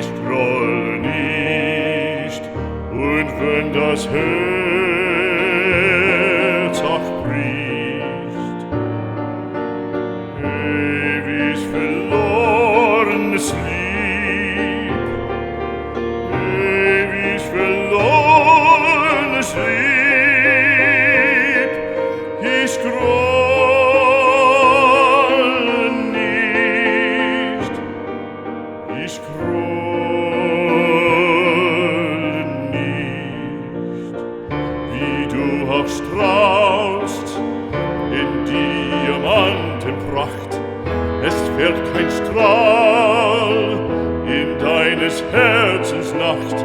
ich groll nicht, und wenn das Herz auch bricht, ewig verlorenes Lieb, ewig verlorenes Lieb, ich groll nicht, ich groll nicht, wie du auch strahlst in Diamantenpracht, es fährt kein Strahl in deines Herzens Nacht.